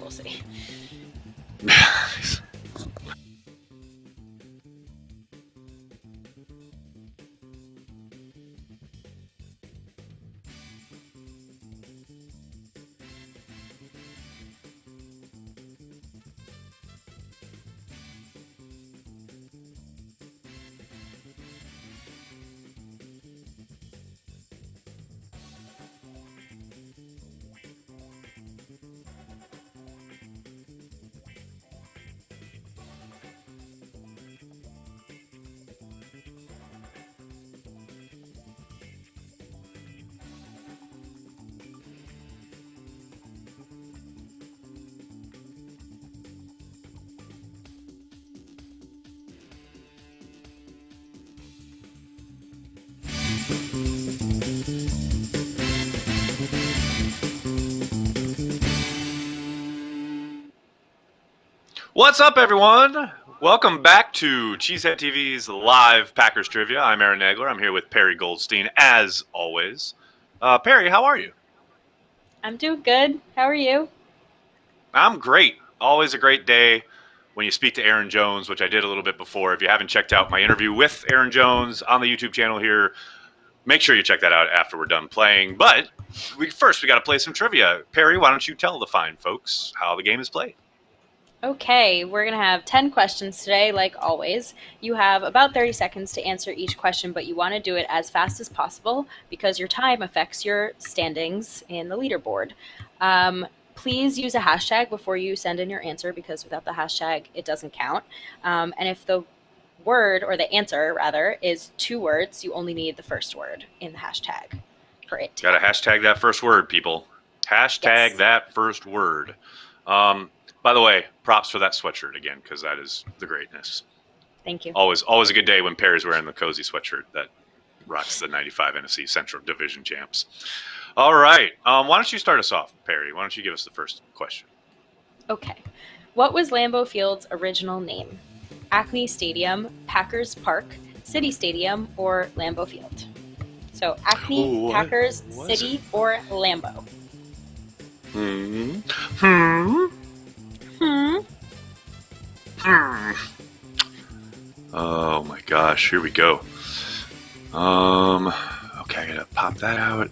we'll see. What's up, everyone? Welcome back to CheeseheadTV's live Packers Trivia. I'm Aaron Nagler. I'm here with Perri Goldstein, as always. Perri, how are you? I'm doing good. How are you? I'm great. Always a great day when you speak to Aaron Jones, which I did a little bit before. If you haven't checked out my interview with Aaron Jones on the YouTube channel here, make sure you check that out after we're done playing. But we got to play some trivia. Perri, why don't you tell the fine folks how the game is played? Okay, we're going to have 10 questions today, like always. You have about 30 seconds to answer each question, but you want to do it as fast as possible because your time affects your standings in the leaderboard. Please use a hashtag before you send in your answer because without the hashtag, it doesn't count. And if the word, or the answer rather, is 2 words, you only need the first word in the hashtag for it. Got to hashtag that first word, people. Hashtag Yes. that first word. By the way, props for that sweatshirt again, because that is the greatness. Thank you. Always a good day when Perri's wearing the cozy sweatshirt that rocks the 95 NFC Central Division champs. All right. Why don't you start us off, Perri? Why don't you give us the first question? Okay. What was Lambeau Field's original name? Acme Stadium, Packers Park, City Stadium, or Lambeau Field? So Acme, Packers, City, or Lambeau? Oh my gosh, here we go. Okay, I gotta pop that out.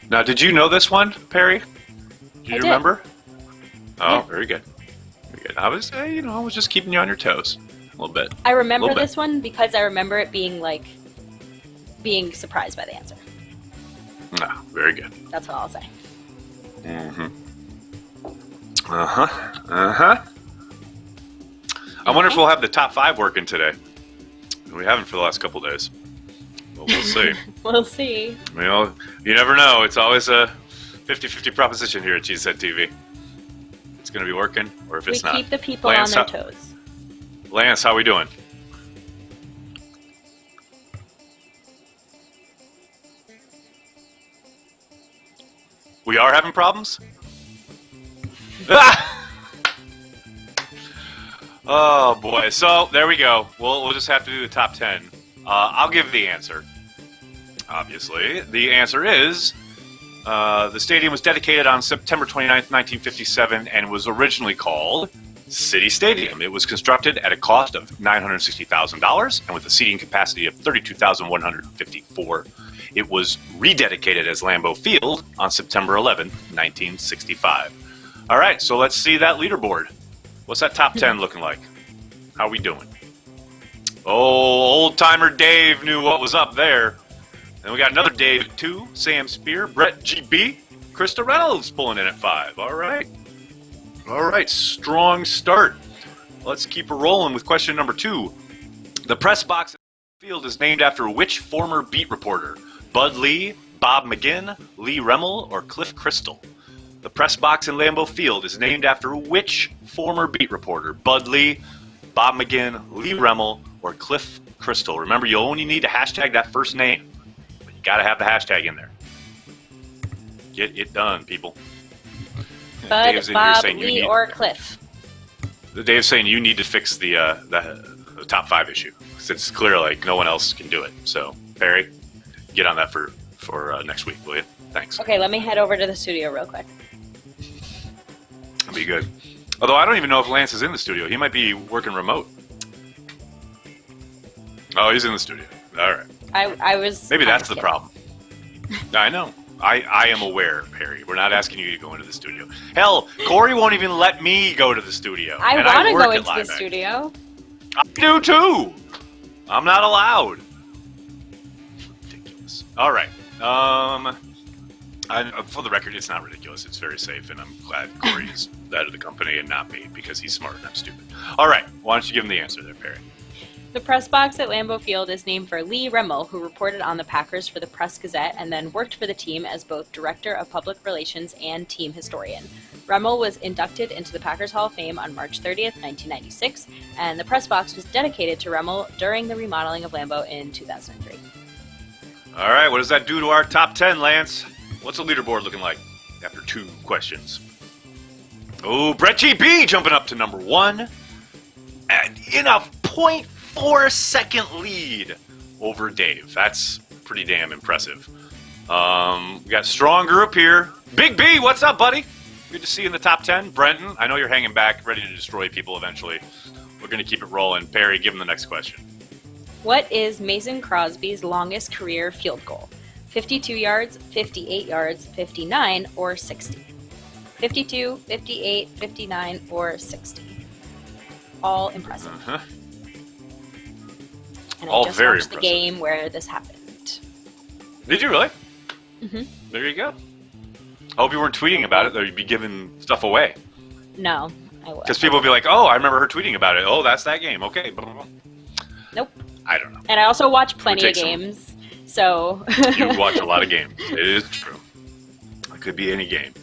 Now, did you know this one, Perri? Do you remember? Oh, yeah. Very good. Very good. I was, I was just keeping you on your toes a little bit. I remember this one because I remember it being surprised by the answer. Ah, very good. That's all I'll say. I wonder if we'll have the top 5 working today. We haven't for the last couple days. But we'll see. We'll see. You never know. It's always a 50-50 proposition here at CheeseheadTV. It's going to be working, or if it's not. We keep the people on their toes. Lance, how we doing? We are having problems? Oh boy, so there we go. We'll just have to do the top 10. I'll give the answer. Obviously, the answer is the stadium was dedicated on September 29th, 1957, and was originally called City Stadium. It was constructed at a cost of $960,000 and with a seating capacity of 32,154. It was rededicated as Lambeau Field on September 11th, 1965. All right, so let's see that leaderboard. What's that top 10 looking like? How we doing? Oh, old-timer Dave knew what was up there. And we got another Dave at 2, Sam Spear, Brett GB, Krista Reynolds pulling in at 5. All right. All right, strong start. Let's keep it rolling with question number 2. The press box at the field is named after which former beat reporter? Bud Lee, Bob McGinn, Lee Remmel, or Cliff Crystal? The press box in Lambeau Field is named after which former beat reporter? Bud Lee, Bob McGinn, Lee Remmel, or Cliff Crystal? Remember, you only need to hashtag that first name. But you got to have the hashtag in there. Get it done, people. Bud, Bob, Lee, or Cliff? Dave's saying you need to fix the top 5 issue. It's clear like no one else can do it. So, Perri, get on that for next week, will you? Thanks. Okay, let me head over to the studio real quick. That'd be good. Although I don't even know if Lance is in the studio. He might be working remote. Oh, he's in the studio. All right. I was. Maybe that's the problem. I know. I am aware, Perri. We're not asking you to go into the studio. Hell, Corey won't even let me go to the studio. I want to go into the studio. I do too. I'm not allowed. Ridiculous. All right. For the record, it's not ridiculous. It's very safe, and I'm glad Corey is that of the company and not me because he's smart and I'm stupid. All right. Why don't you give him the answer there, Perri? The press box at Lambeau Field is named for Lee Remmel, who reported on the Packers for the Press-Gazette and then worked for the team as both Director of Public Relations and team historian. Remmel was inducted into the Packers Hall of Fame on March 30th, 1996, and the press box was dedicated to Remmel during the remodeling of Lambeau in 2003. All right, what does that do to our top 10, Lance? What's the leaderboard looking like after 2 questions? Oh, Brett GB jumping up to number 1 and in a 0.4-second lead over Dave. That's pretty damn impressive. We got a strong group here. Big B, what's up, buddy? Good to see you in the top 10. Brenton, I know you're hanging back, ready to destroy people eventually. We're going to keep it rolling. Perri, give him the next question. What is Mason Crosby's longest career field goal? 52 yards, 58 yards, 59, or 60? 52, 58, 59, or 60? All impressive. Uh-huh. And All I just very watched the impressive. game where this happened. Did you really? Mm-hmm. There you go. I hope you weren't tweeting about it, or you'd be giving stuff away. No, I will. Because people would be like, oh, I remember her tweeting about it. Oh, that's that game. Okay. Nope. I don't know. And I also watch plenty of games, so... You watch a lot of games. It is true. It could be any game.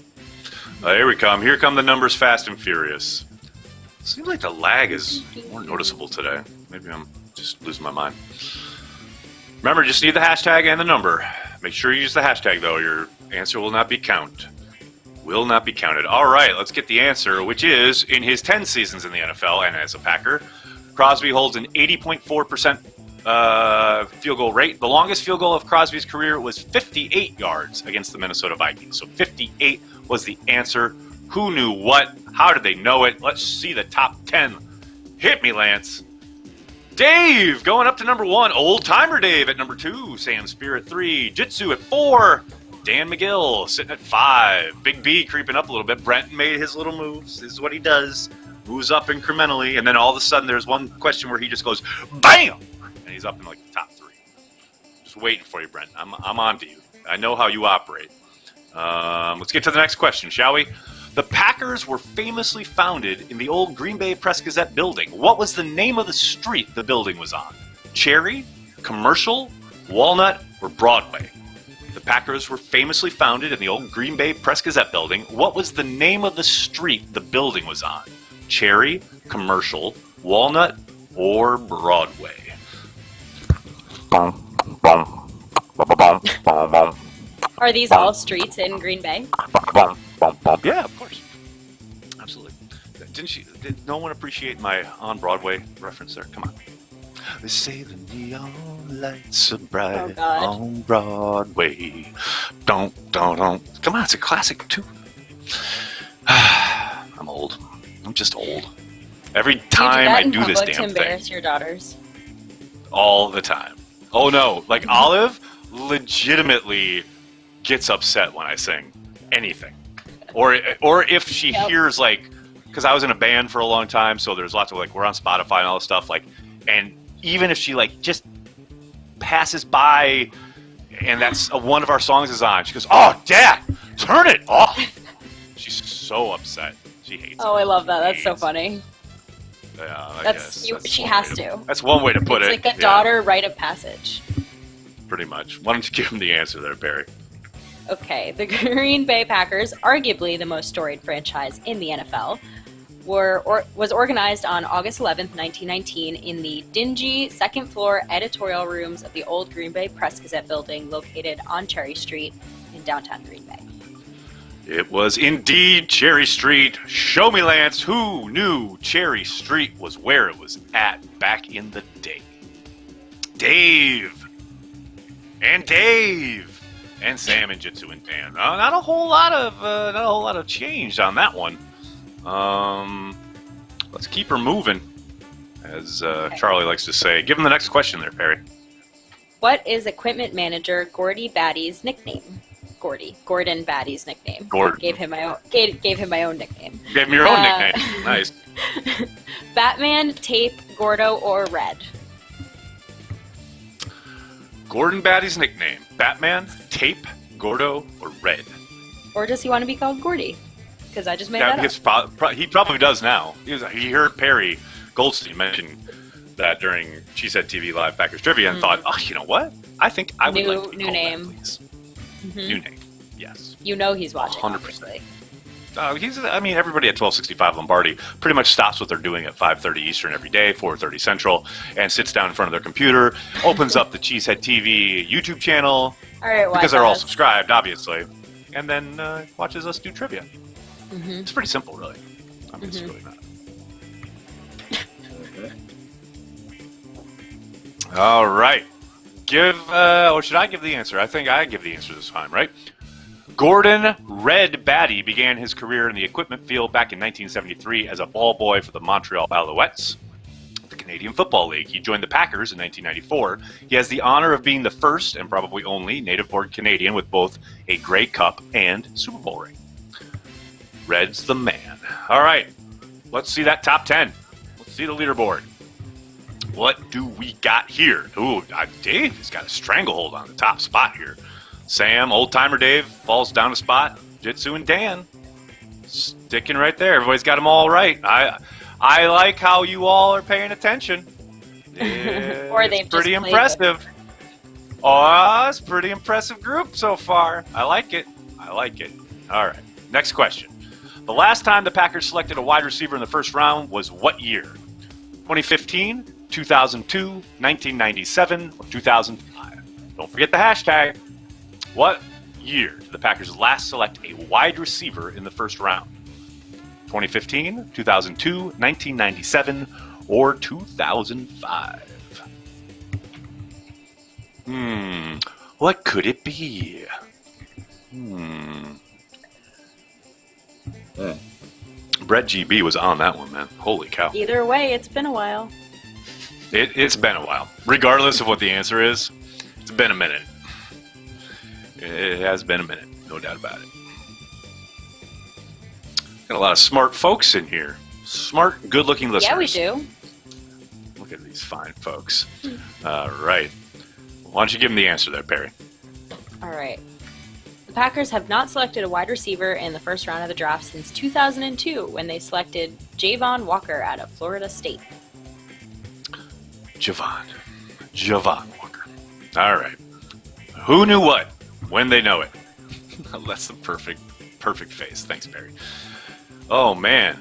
Here we come. Here come the numbers fast and furious. Seems like the lag is more noticeable today. Maybe I'm just losing my mind. Remember, just need the hashtag and the number. Make sure you use the hashtag, though. Your answer will not be counted. Will not be counted. All right, let's get the answer, which is, in his 10 seasons in the NFL and as a Packer, Crosby holds an 80.4% field goal rate. The longest field goal of Crosby's career was 58 yards against the Minnesota Vikings. So 58 was the answer. Who knew what? How did they know it? Let's see the top 10. Hit me, Lance. Dave going up to number 1. Old Timer Dave at number 2. Sam Spear at 3. Jitsu at 4. Dan McGill sitting at 5. Big B creeping up a little bit. Brent made his little moves. This is what he does. Moves up incrementally. And then all of a sudden there's one question where he just goes, BAM! And he's up in like the top 3. Just waiting for you, Brent. I'm on to you. I know how you operate. Let's get to the next question, shall we? The Packers were famously founded in the old Green Bay Press-Gazette building. What was the name of the street the building was on? Cherry, Commercial, Walnut, or Broadway? The Packers were famously founded in the old Green Bay Press-Gazette building. What was the name of the street the building was on? Cherry, Commercial, Walnut, or Broadway? Are these all streets in Green Bay? Yeah, of course. Absolutely. Did no one appreciate my on Broadway reference there? Come on. They say the neon lights are bright on Broadway. Don't. Come on, it's a classic too. I'm old. I'm just old. Every time I do this damn to embarrass your daughters? All the time. Oh no, like Olive legitimately gets upset when I sing anything. Or if she hears, like, because I was in a band for a long time, so there's lots of, like, we're on Spotify and all this stuff, like, and even if she, like, just passes by and that's one of our songs is on, she goes, oh, Dad, turn it off. She's so upset. She hates it. Oh, I love that. That's so funny. Yeah, that's she has to. That's one way to put it. It's like a daughter rite of passage. Pretty much. Why don't you give him the answer there, Perri? Okay, the Green Bay Packers, arguably the most storied franchise in the NFL, was organized on August 11th, 1919 in the dingy second-floor editorial rooms of the old Green Bay Press-Gazette building located on Cherry Street in downtown Green Bay. It was indeed Cherry Street. Show me, Lance, who knew Cherry Street was where it was at back in the day? Dave! And Sam and Jitsu and Dan. Not a whole lot of change on that one. Let's keep her moving, as Charlie likes to say. Give him the next question there, Perry. What is equipment manager Gordon Batty's nickname? Gordon Batty's nickname. Gordon. Gave him my own nickname. Gave him your own nickname. Nice. Batman, Tape, Gordo, or Red? Gordon Batty's nickname. Batman, Tape, Gordo, or Red? Or does he want to be called Gordy? Because I just made that up. He probably does now. He heard Perry Goldstein mention that during CheeseheadTV Live Packers Trivia and thought, oh, you know what? I think I would like to be new called name. that, please. New name, yes. You know he's watching. 100%. Everybody at 1265 Lombardi pretty much stops what they're doing at 5:30 Eastern every day, 4:30 Central, and sits down in front of their computer, opens up the CheeseheadTV YouTube channel, all right, because they're all subscribed, obviously, and then watches us do trivia. It's pretty simple, really. I mean, it's really not. All right. Or should I give the answer? I think I give the answer this time, right? Gordon Red Batty began his career in the equipment field back in 1973 as a ball boy for the Montreal Alouettes, the Canadian Football League. He joined the Packers in 1994. He has the honor of being the first and probably only native-born Canadian with both a Grey Cup and Super Bowl ring. Red's the man. All right, let's see that top 10. Let's see the leaderboard. What do we got here? Ooh, Dave has got a stranglehold on the top spot here. Sam, old-timer Dave, falls down a spot. Jitsu and Dan sticking right there. Everybody's got them all right. I like how you all are paying attention. Or they've it's pretty just impressive. Oh, it's a pretty impressive group so far. I like it. I like it. All right, next question. The last time the Packers selected a wide receiver in the first round was what year? 2015, 2002, 1997, or 2005? Don't forget the hashtag. What year did the Packers last select a wide receiver in the first round? 2015, 2002, 1997, or 2005? What could it be? Brett GB was on that one, man. Holy cow. Either way, it's been a while. It's been a while. Regardless of what the answer is, it's been a minute. It has been a minute, no doubt about it. Got a lot of smart folks in here. Smart, good-looking listeners. Yeah, we do. Look at these fine folks. All right. Why don't you give them the answer there, Perry? All right. The Packers have not selected a wide receiver in the first round of the draft since 2002 when they selected Javon Walker out of Florida State. Javon Walker. All right. Who knew what? When they know it. That's the perfect face. Thanks, Perry. Oh, man.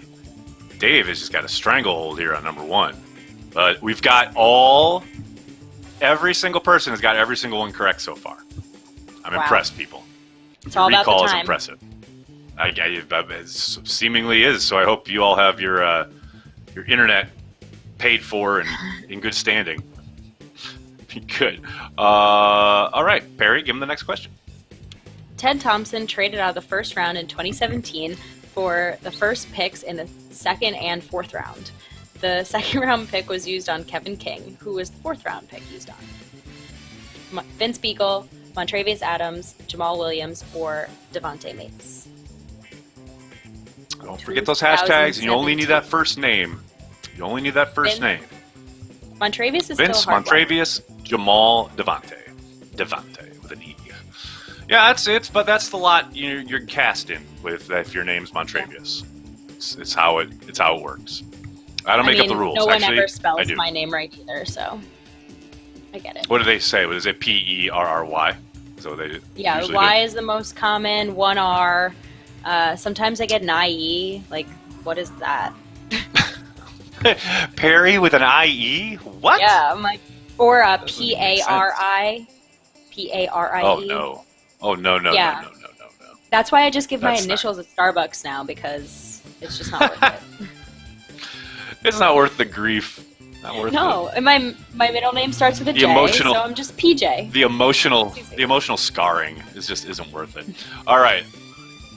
Dave has just got a stranglehold here on number one. But we've got every single person has got every single one correct so far. I'm impressed, people. It's all about the recall time. is impressive. It seemingly is, so I hope you all have your internet paid for and in good standing. Be good. All right, Perry, give him the next question. Ted Thompson traded out of the first round in 2017 for the first picks in the second and fourth round. The second round pick was used on Kevin King, who was the fourth round pick used on Vince Beagle, Montravius Adams, Jamal Williams, or Devontae Mace. Don't forget those hashtags, and you only need that first name. You only need that first name. Montravius is Vince, still a hard Montravius, Jamal, Devontae with an E. Yeah, but that's the lot you're cast in with if your name's Montravius. It's how it works. I don't make up the rules. No one Actually, ever spells my name right either, so I get it. What do they say? What is it? Perry? So they Y is the most common. 1R. Sometimes I get an IE. Like, what is that? Perry with an IE? What? Yeah, I'm like, or a PARI. PARIE. Oh no. Yeah. No. That's why I just give my That's initials at Starbucks now, because it's just not worth it. It's not worth the grief. Not worth and my middle name starts with a J, so I'm just PJ. The emotional scarring just isn't worth it. All right.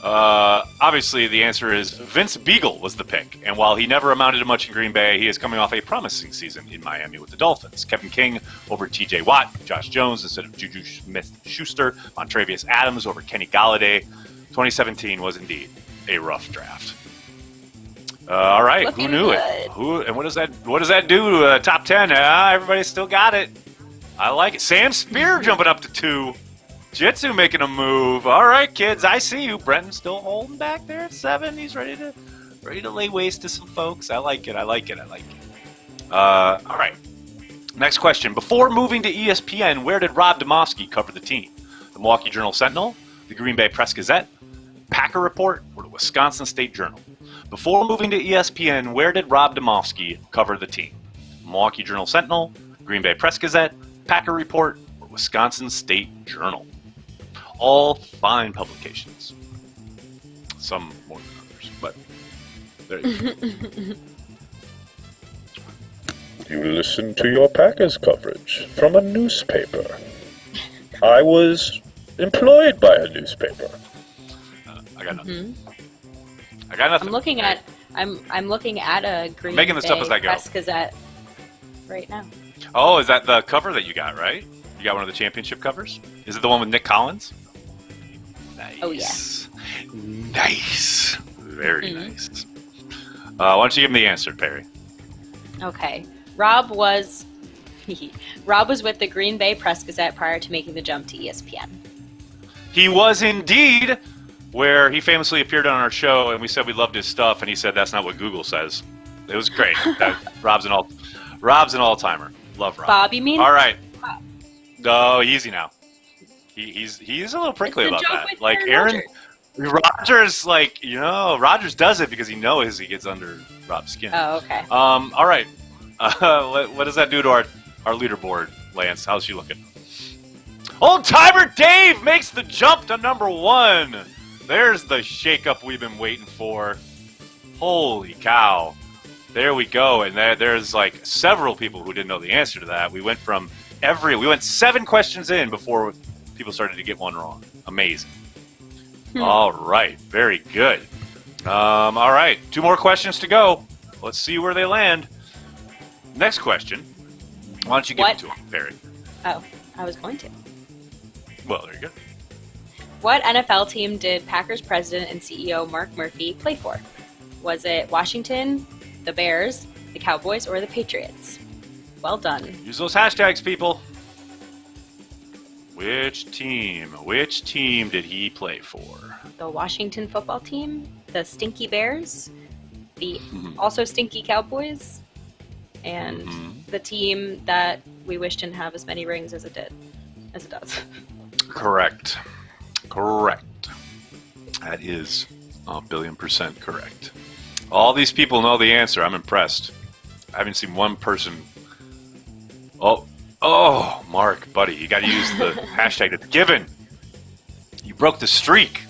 Obviously, the answer is Vince Beagle was the pick. And while he never amounted to much in Green Bay, he is coming off a promising season in Miami with the Dolphins. Kevin King over T.J. Watt, Josh Jones instead of Juju Smith-Schuster, Montravius Adams over Kenny Galladay. 2017 was indeed a rough draft. All right, Looking who knew good. it? And what does that do to top 10? Everybody still got it. I like it. Sam Spear jumping up to 2. Jitsu making a move. All right, kids, I see you. Brenton's still holding back there at 7. He's ready to lay waste to some folks. I like it. All right. Next question. Before moving to ESPN, where did Rob Demovsky cover the team? The Milwaukee Journal-Sentinel, the Green Bay Press-Gazette, Packer Report, or the Wisconsin State Journal? Before moving to ESPN, where did Rob Demovsky cover the team? Milwaukee Journal-Sentinel, Green Bay Press-Gazette, Packer Report, or Wisconsin State Journal? All fine publications. Some more than others, but there you go. You listen to your Packers coverage from a newspaper. I was employed by a newspaper. I got nothing. I got nothing. I'm looking at a Green Making this Bay up as I go. Press-Gazette right now. Oh, is that the cover that you got, right? You got one of the championship covers? Is it the one with Nick Collins? Nice. Oh, yeah. Nice. Very nice. Why don't you give me the answer, Perri? Okay. Rob was with the Green Bay Press-Gazette prior to making the jump to ESPN. He was indeed, where he famously appeared on our show, and we said we loved his stuff, and he said that's not what Google says. It was great. Rob's an all-timer. Love Rob. Bob, you mean? All right. Oh, easy now. He's a little prickly about that. Like Aaron Rodgers, Rodgers does it because he knows he gets under Rob's skin. Oh, okay. All right. What does that do to our leaderboard, Lance? How's she looking? Old timer Dave makes the jump to number 1. There's the shakeup we've been waiting for. Holy cow! There we go. And there's like several people who didn't know the answer to that. We went 7 questions in before people started to get one wrong. Amazing. All right. Very good. All right. 2 more questions to go. Let's see where they land. Next question. Why don't you give it to him, Perri? Oh, I was going to. Well, there you go. What NFL team did Packers president and CEO Mark Murphy play for? Was it Washington, the Bears, the Cowboys, or the Patriots? Well done. Use those hashtags, people. Which team did he play for? The Washington football team, the Stinky Bears, the also Stinky Cowboys, and the team that we wish didn't have as many rings as it does. Correct. That is 1,000,000,000% correct. All these people know the answer. I'm impressed. I haven't seen one person. Oh, Mark, buddy, you got to use the hashtag that's given. You broke the streak.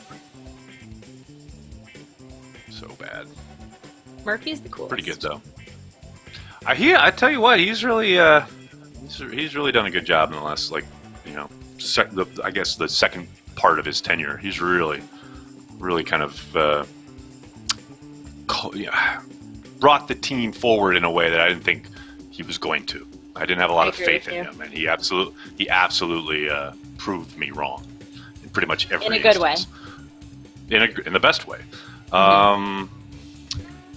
So bad. Murphy's the coolest. Pretty good though. I tell you what, he's really done a good job in the last I guess the second part of his tenure. He's really kind of brought the team forward in a way that I didn't think he was going to. I didn't have a lot of faith in him, and he absolutely proved me wrong in pretty much every in a good instance. way. In the best way.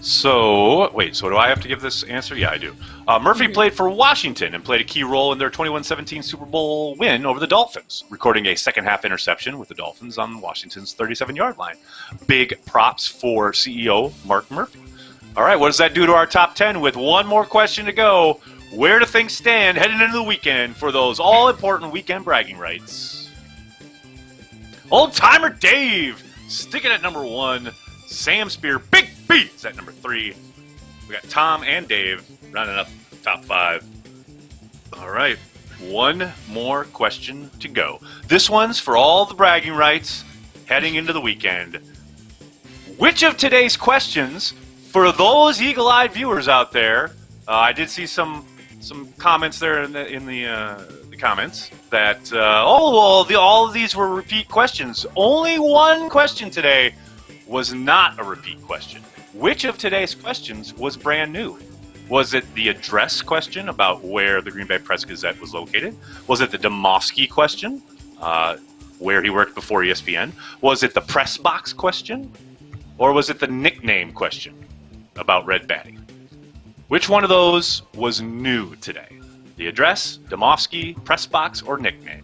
So do I have to give this answer? Yeah, I do. Murphy played for Washington and played a key role in their 21-17 Super Bowl win over the Dolphins, recording a second-half interception with the Dolphins on Washington's 37-yard line. Big props for CEO Mark Murphy. All right, what does that do to our top 10 with one more question to go? Where do things stand heading into the weekend for those all-important weekend bragging rights? Old-timer Dave sticking at number 1. Sam Spear, Big B, is at number 3. We got Tom and Dave rounding up top 5. All right, one more question to go. This one's for all the bragging rights heading into the weekend. Which of today's questions, for those eagle-eyed viewers out there, I did see some comments there in the comments that all of these were repeat questions. Only one question today was not a repeat question. Which of today's questions was brand new? Was it the address question about where the Green Bay Press-Gazette was located? Was it the Demoski question, where he worked before ESPN? Was it the press box question? Or was it the nickname question about Red Batty? Which one of those was new today? The address, Demoski, press box, or nickname?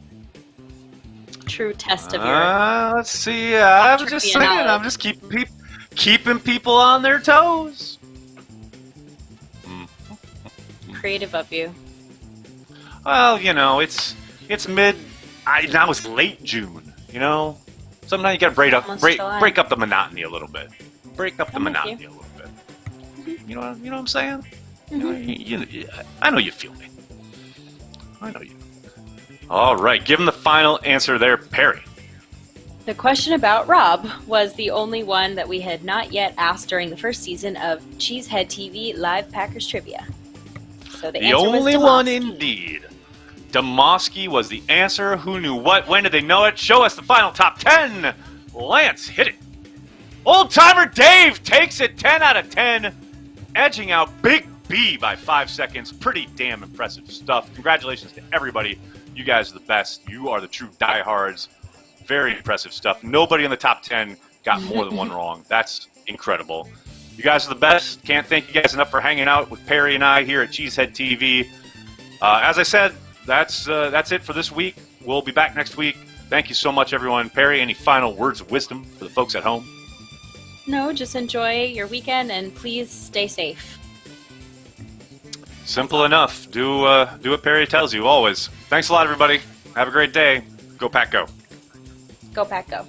True test of your... Let's see. I'm just saying. knowledge. I'm just keeping people on their toes. Creative of you. Well, it's mid. Now it's late June. Sometimes you gotta break up the monotony a little bit. Break up the monotony a little bit. You know what I'm saying? I know you feel me. I know you. All right, give him the final answer there, Perri. The question about Rob was the only one that we had not yet asked during the first season of Cheesehead TV Live Packers Trivia. So the answer was only Demoski. one indeed. Demoski was the answer. Who knew what? When did they know it? Show us the final top 10. Lance, hit it. Old timer Dave takes it 10 out of 10, edging out Big B by 5 seconds. Pretty damn impressive stuff. Congratulations to everybody. You guys are the best. You are the true diehards. Very impressive stuff. Nobody in the top 10 got more than one wrong. That's incredible. You guys are the best. Can't thank you guys enough for hanging out with Perri and I here at Cheesehead TV. As I said, that's it for this week. We'll be back next week. Thank you so much, everyone. Perri, any final words of wisdom for the folks at home? No, just enjoy your weekend and please stay safe. Simple enough. Do what Perri tells you always. Thanks a lot, everybody. Have a great day. Go Pack Go. Go Pack Go.